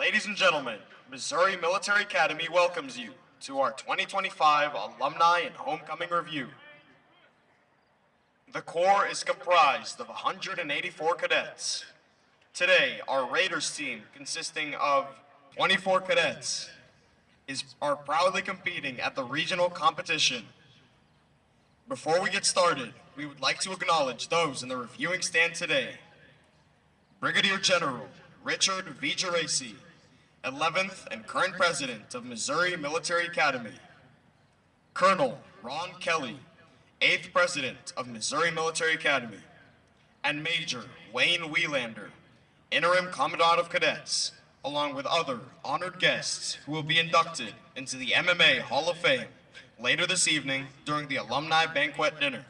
Ladies and gentlemen, Missouri Military Academy welcomes you to our 2025 Alumni and Homecoming Review. The Corps is comprised of 184 cadets. Today, our Raiders team, consisting of 24 cadets, are proudly competing at the regional competition. Before we get started, we would like to acknowledge those in the reviewing stand today. Brigadier General Richard V. Geraci, 11th and current President of Missouri Military Academy. Colonel Ron Kelly, 8th President of Missouri Military Academy. And Major Wayne Wielander, Interim Commandant of Cadets, along with other honored guests who will be inducted into the MMA Hall of Fame later this evening during the Alumni Banquet Dinner.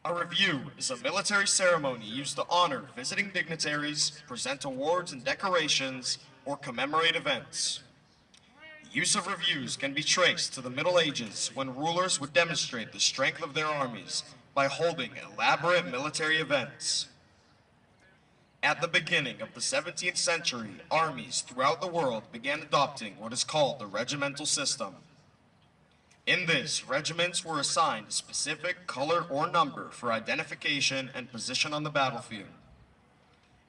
A review is a military ceremony used to honor visiting dignitaries, present awards and decorations, or commemorate events. The use of reviews can be traced to the Middle Ages when rulers would demonstrate the strength of their armies by holding elaborate military events. At the beginning of the 17th century, armies throughout the world began adopting what is called the regimental system. In this, regiments were assigned a specific color or number for identification and position on the battlefield.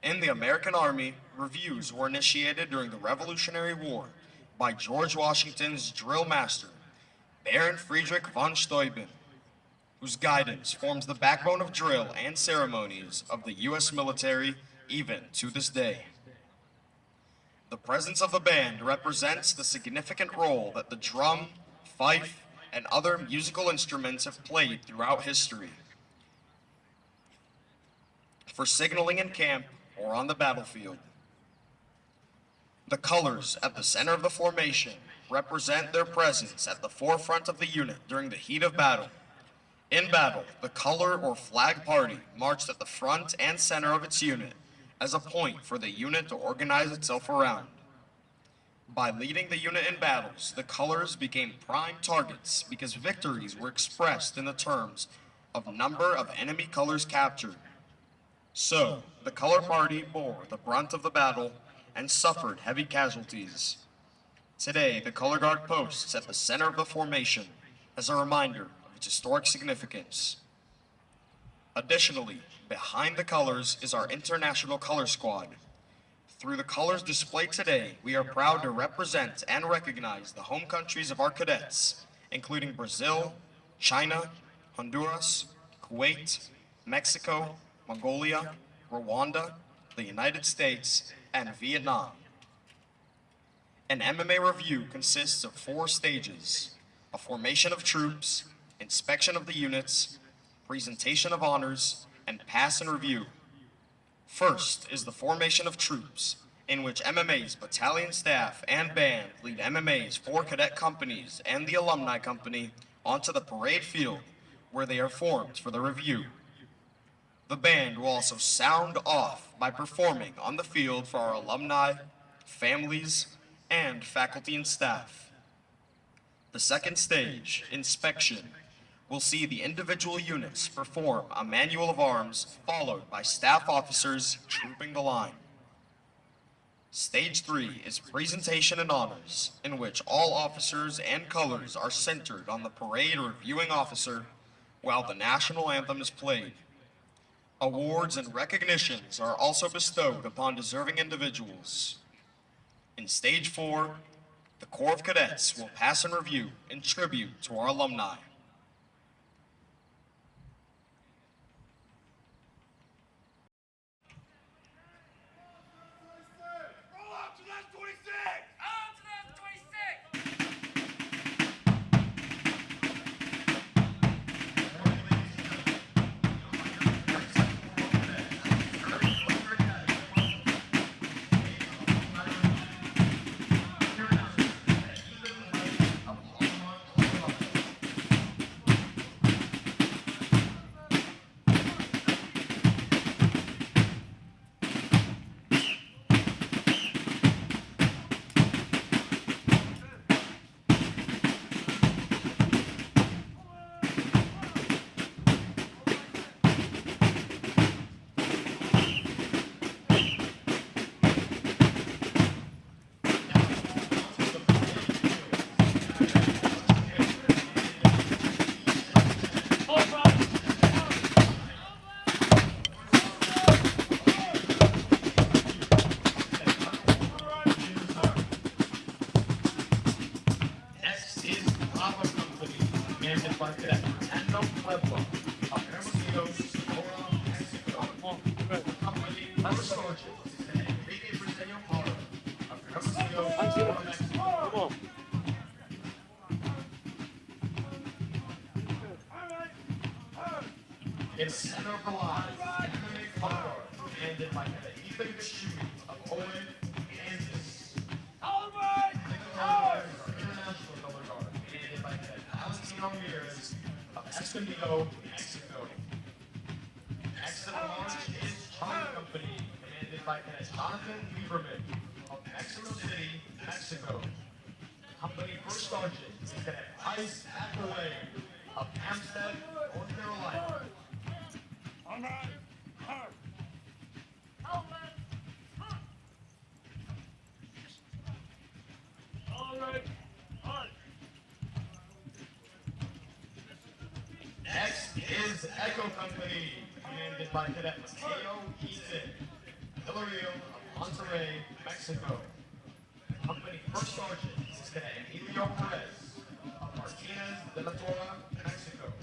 In the American Army, reviews were initiated during the Revolutionary War by George Washington's drill master, Baron Friedrich von Steuben, whose guidance forms the backbone of drill and ceremonies of the U.S. military even to this day. The presence of the band represents the significant role that the drum, fife, and other musical instruments have played throughout history for signaling in camp or on the battlefield. The colors at the center of the formation represent their presence at the forefront of the unit during the heat of battle. In battle, the color or flag party marched at the front and center of its unit as a point for the unit to organize itself around. By leading the unit in battles, the colors became prime targets because victories were expressed in the terms of number of enemy colors captured. So, the color party bore the brunt of the battle and suffered heavy casualties. Today, the color guard posts at the center of the formation as a reminder of its historic significance. Additionally, behind the colors is our International Color Squad. Through the colors displayed today, we are proud to represent and recognize the home countries of our cadets, including Brazil, China, Honduras, Kuwait, Mexico, Mongolia, Rwanda, the United States, and Vietnam. An MMA review consists of 4 stages: a formation of troops, inspection of the units, presentation of honors, and pass and review. First is the formation of troops, in which MMA's battalion staff and band lead MMA's 4 cadet companies and the alumni company onto the parade field where they are formed for the review. The band will also sound off by performing on the field for our alumni, families, and faculty and staff. The second stage, inspection, will see the individual units perform a manual of arms, followed by staff officers trooping the line. Stage 3 is presentation and honors, in which all officers and colors are centered on the parade reviewing officer while the national anthem is played. Awards and recognitions are also bestowed upon deserving individuals. In Stage 4, the Corps of Cadets will pass and review in tribute to our alumni. In center of the line, MMA color guard, commanded by Cadet Ethan of Owen, Kansas. Alumni! International color guard, commanded by Cadet Alumni of Escondido, Mexico. Next in the launch is Charlie Company, commanded by Cadet Jonathan Lieberman of Mexico City, Mexico. Company First Sergeant is Cadet Ice Hathaway of Hampstead, North Carolina. All right. Next is Echo Company, commanded by Cadet Mateo Easton, Villarreal of Monterrey, Mexico. Company First Sergeant is Cadet Emilio Perez of Martinez de la Torre, Mexico.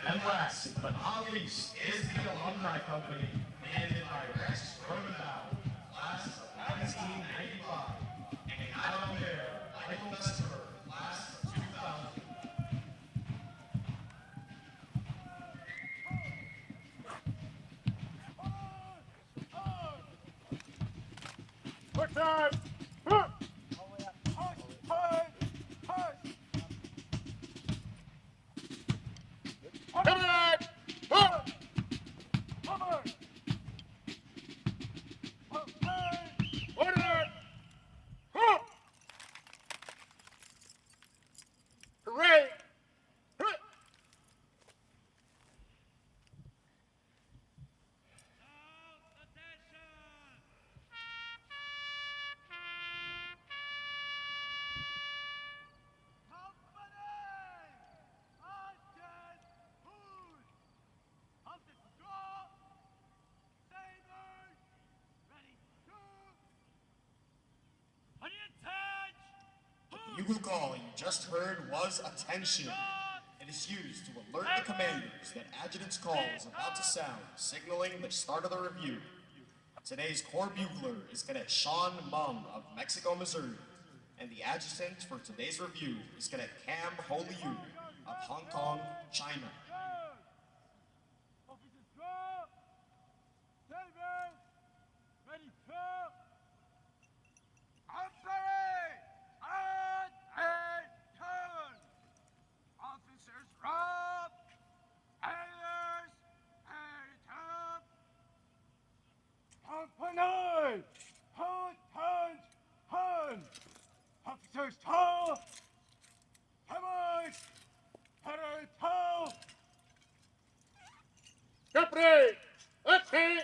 And last but not least is the Alumni Company, commanded by Rex Rodenbaugh, class of 1995, and Adam Bear, Michael Mesmer, class of 2000. Quick time! The bugle call you just heard was attention. It is used to alert the commanders that adjutant's call is about to sound, signaling the start of the review. Today's corps bugler is Cadet Sean Mum of Mexico, Missouri, and the adjutant for today's review is Cadet Cam Holiu of Hong Kong, China. Officers, tall! Hammers! Header, tall! Company! Attention!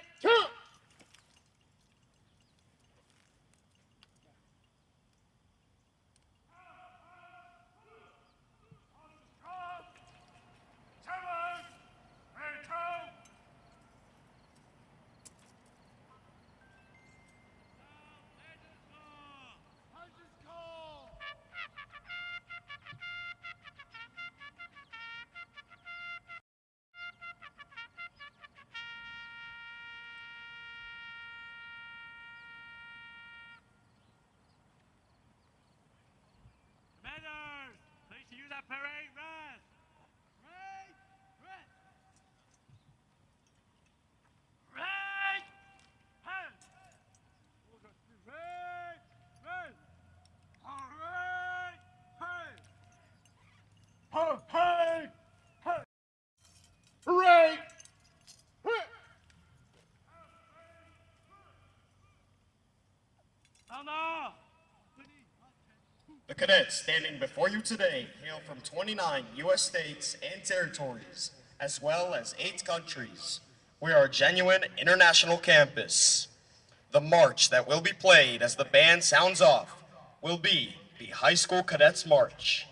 Commanders, please use that parade rest. Right! Right! Right! Hand. Right! Right! All right! Hey! Oh, hey! Hey! Right! No. The cadets standing before you today hail from 29 U.S. states and territories, as well as 8 countries. We are a genuine international campus. The march that will be played as the band sounds off will be the High School Cadets March.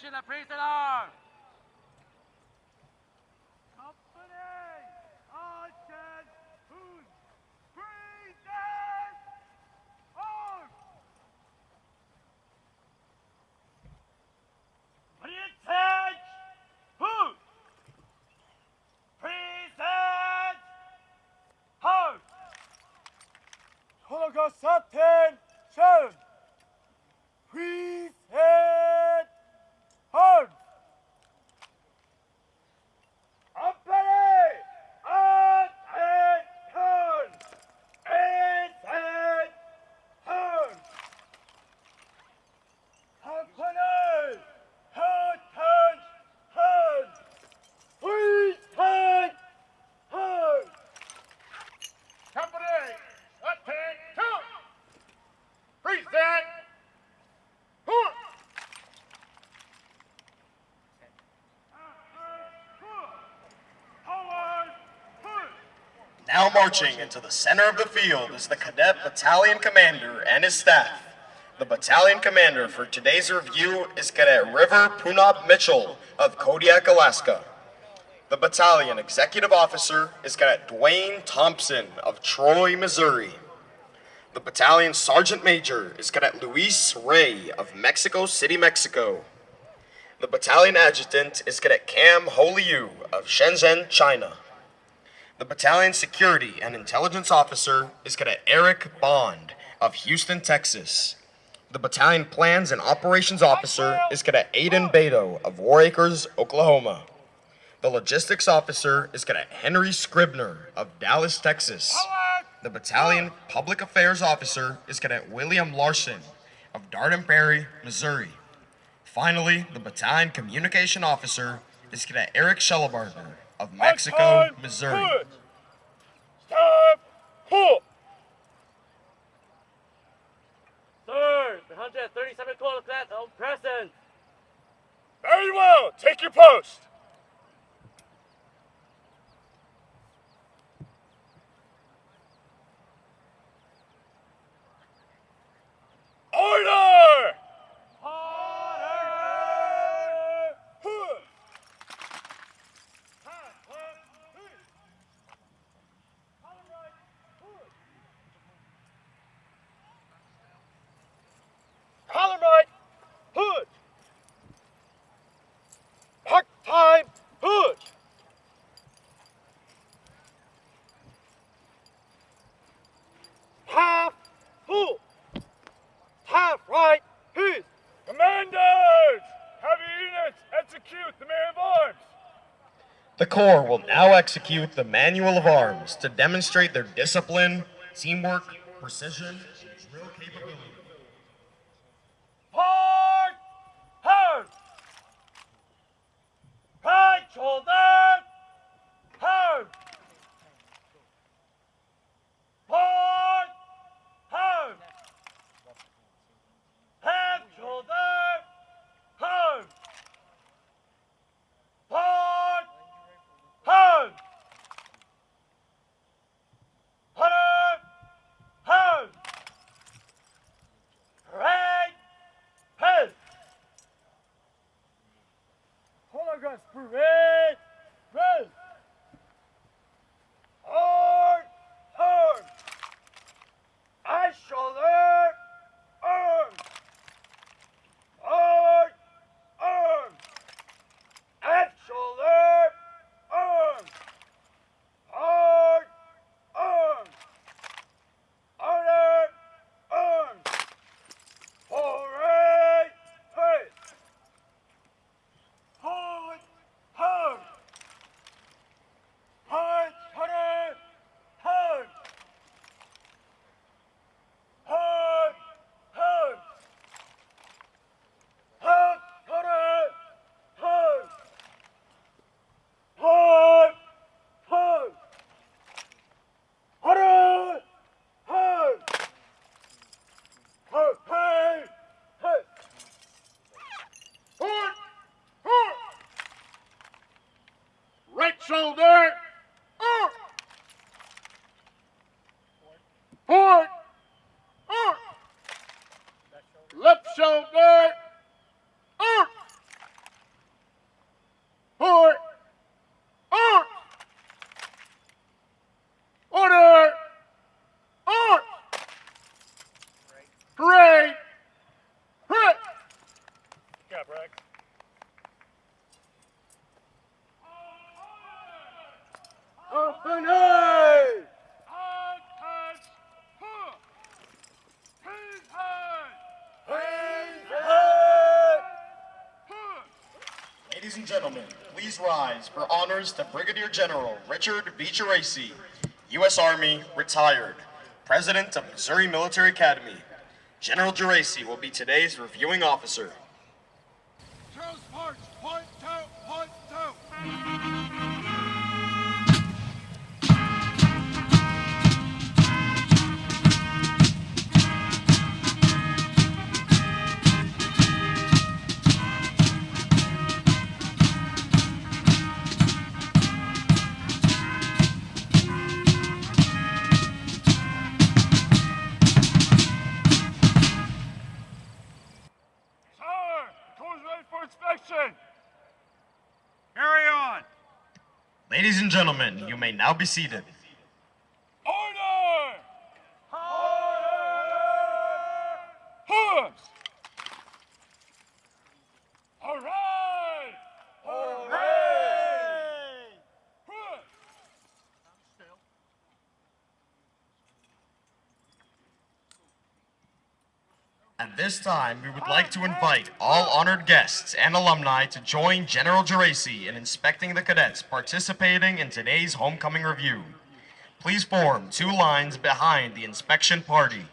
Station and praise the Lord. Company, attention, who's present? On! Present, who? Present, hold. Holocaust attention. Present, hold. Company, attention. Present, hold. Company, attention. Present, hold. Company, attention. Present, hold. Now marching into the center of the field is the Cadet Battalion Commander and his staff. The Battalion Commander for today's review is Cadet River Punab Mitchell of Kodiak, Alaska. The Battalion Executive Officer is Cadet Dwayne Thompson of Troy, Missouri. The Battalion Sergeant Major is Cadet Luis Ray of Mexico City, Mexico. The Battalion Adjutant is Cadet Cam Holiu of Shenzhen, China. The Battalion Security and Intelligence Officer is Cadet Eric Bond of Houston, Texas. The Battalion Plans and Operations Officer is Cadet Aiden Beto of War Acres, Oklahoma. The Logistics Officer is Cadet Henry Scribner of Dallas, Texas. The Battalion Public Affairs Officer is Cadet William Larson of Darden Prairie, Missouri. Finally, the Battalion Communication Officer is Cadet Eric Schellebarger of Mexico, Missouri. Stop! Pull! Sir, the 137 Cold Class on present. Very well. Take your post. Order! Column right, hood. Part-time hood. Half full. Half right, hood. Commanders, heavy units execute the man of arms. The Corps will now execute the Manual of Arms to demonstrate their discipline, teamwork, precision, and drill capability. Hard, hard. Right shoulder, hard. Hard, hard. Head, shoulder, hard. Hard, hard. Hard, hard. Right, head. Holocaust parade, red. Hard, hard. Eye, shoulder, arm. Hard, arm. Head, shoulder, arm. Hard, arm. Harder, arm. Parade, head. Hard, hard. Hard, harder, hard. Hard, hard. Hard, harder, hard. Hard, hard. Harder, hard. Hard, hard, hard. Hard, hard. Right shoulder, up. Hard, up. Left shoulder, up. Alumni! Cadets! Hands high! Hands high! Ladies and gentlemen, please rise for honors to Brigadier General Richard B. Geraci, U.S. Army, retired, President of Missouri Military Academy. General Geraci will be today's reviewing officer. Charles March, point two, point two. Sir, the tour is ready for inspection. Carry on. Ladies and gentlemen, you may now be seated. Order! Order! All right! Hooray! At this time, we would like to invite all honored guests and alumni to join General Geraci in inspecting the cadets participating in today's homecoming review. Please form 2 lines behind the inspection party.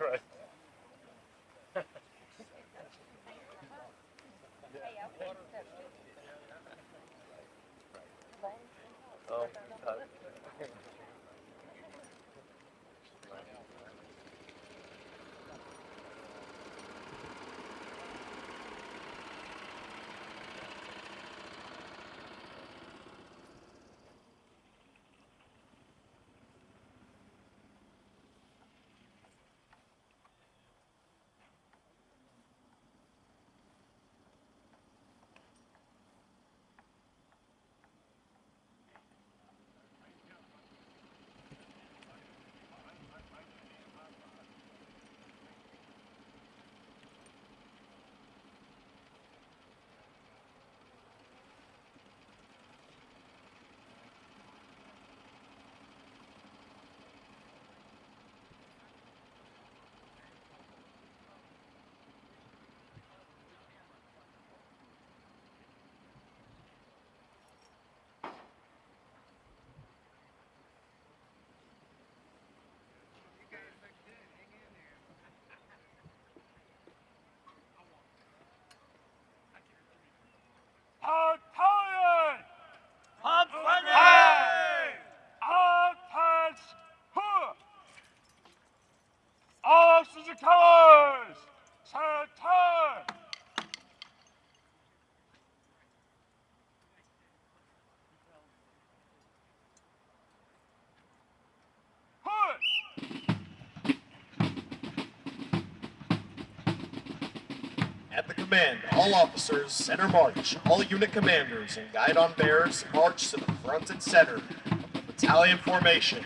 right. Oh, Battalion! Hey! Attach! Huh! All officers and colors! Sept! Huh! At the command, all officers, center march. All unit commanders and guidon bearers march to the front and center of the battalion formation.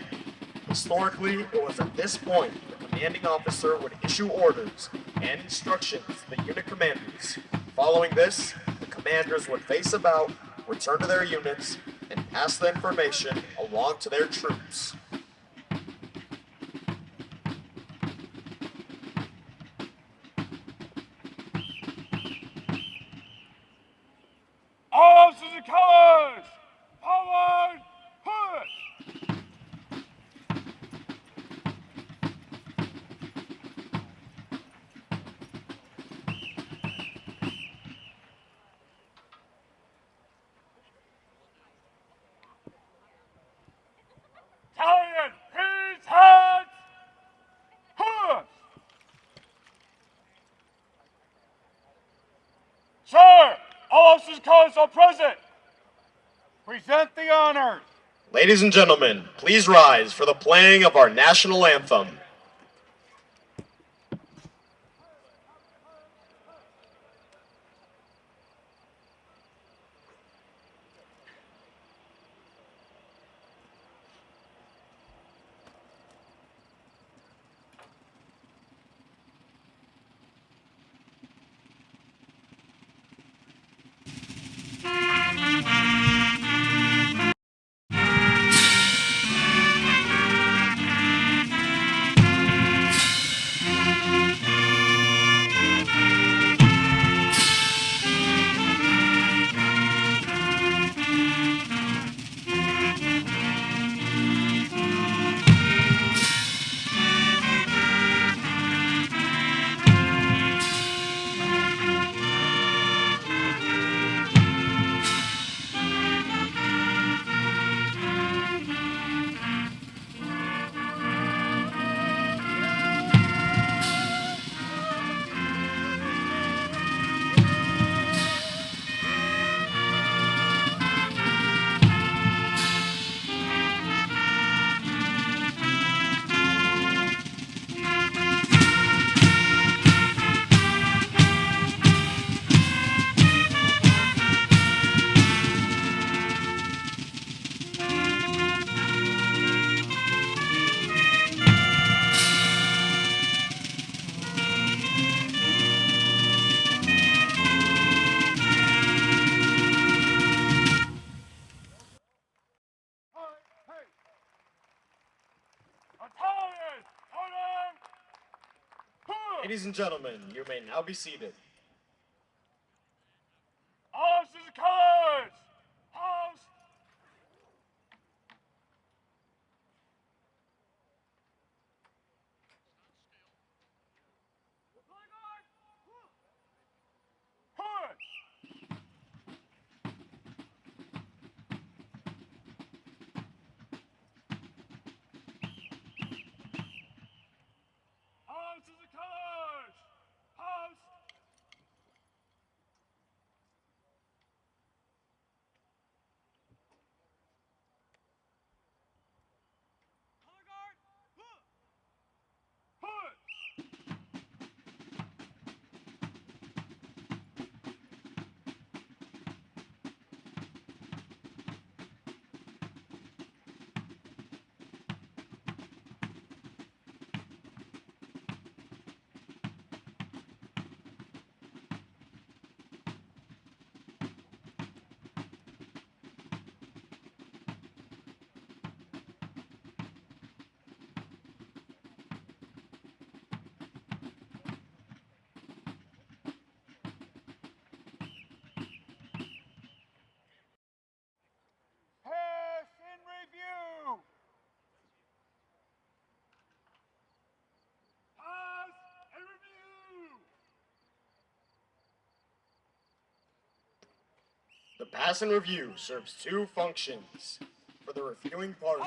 Historically, it was at this point the commanding officer would issue orders and instructions to the unit commanders. Following this, the commanders would face about, return to their units, and pass the information along to their troops. All officers and colors! Forward! Push! Battalion! Freeze heads! Push! Sir! All officers and colors are present! Present the honors! Ladies and gentlemen, please rise for the playing of our national anthem. Battalion! Hold on! Ladies and gentlemen, you may now be seated. All officers and colors! Post! The pass and review serves two functions. For the reviewing party,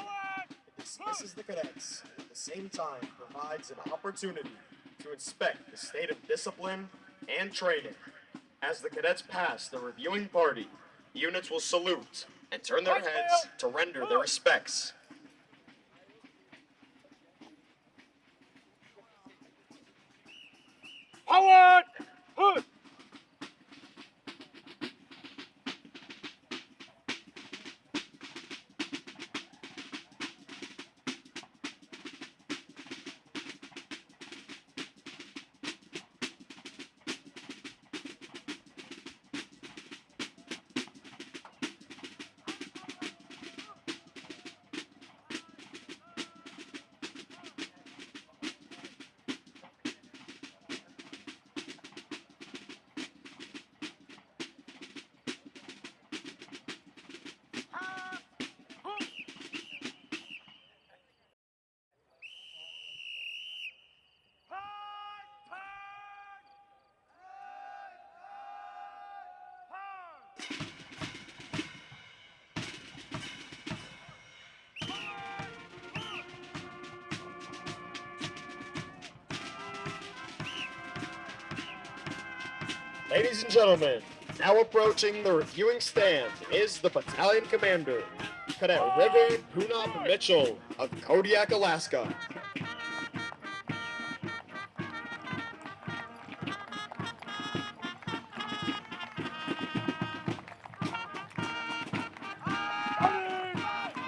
it dismisses the cadets and at the same time provides an opportunity to inspect the state of discipline and training. As the cadets pass the reviewing party, units will salute and turn their heads to render their respects. Forward! Push! Ladies and gentlemen, now approaching the reviewing stand is the battalion commander, Cadet River Punop Mitchell of Kodiak, Alaska.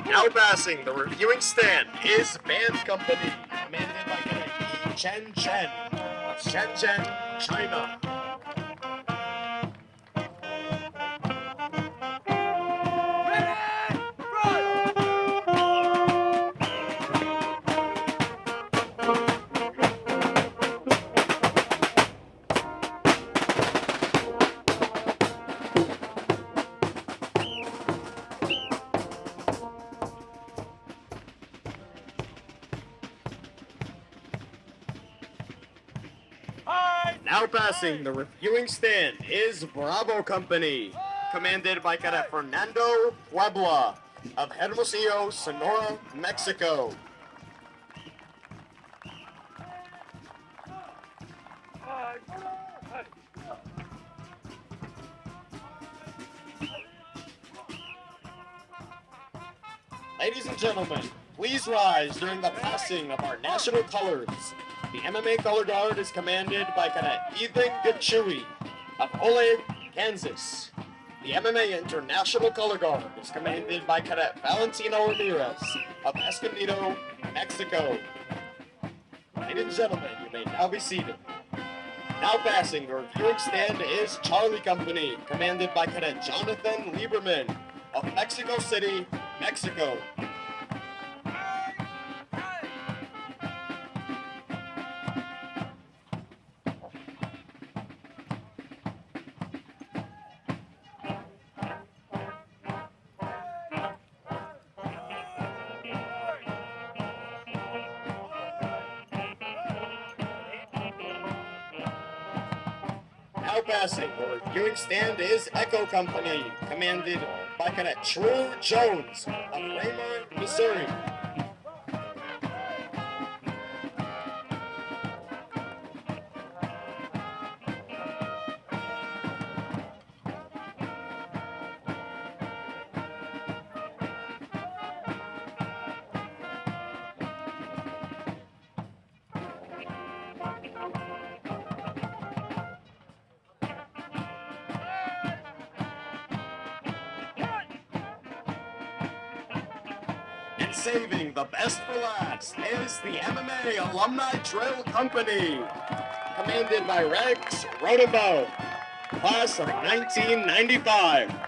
Now passing the reviewing stand is Band Company, commanded by Cadet Yi Chen Chen of Shenzhen, China. Now passing the reviewing stand is Bravo Company, commanded by Cadet Fernando Puebla of Hermosillo, Sonora, Mexico. Ladies and gentlemen, please rise during the passing of our national colors. The MMA Color Guard is commanded by Cadet Ethan Gachui of Oleg, Kansas. The MMA International Color Guard is commanded by Cadet Valentino Ramirez of Escondido, Mexico. Ladies and gentlemen, you may now be seated. Now passing the reviewing stand is Charlie Company, commanded by Cadet Jonathan Lieberman of Mexico City, Mexico. Now passing the reviewing stand is Echo Company, commanded by Cadet True Jones of Raymond, Missouri. And saving the best for last is the MMA Alumni Drill Company, commanded by Rex Rodenbow, class of 1995.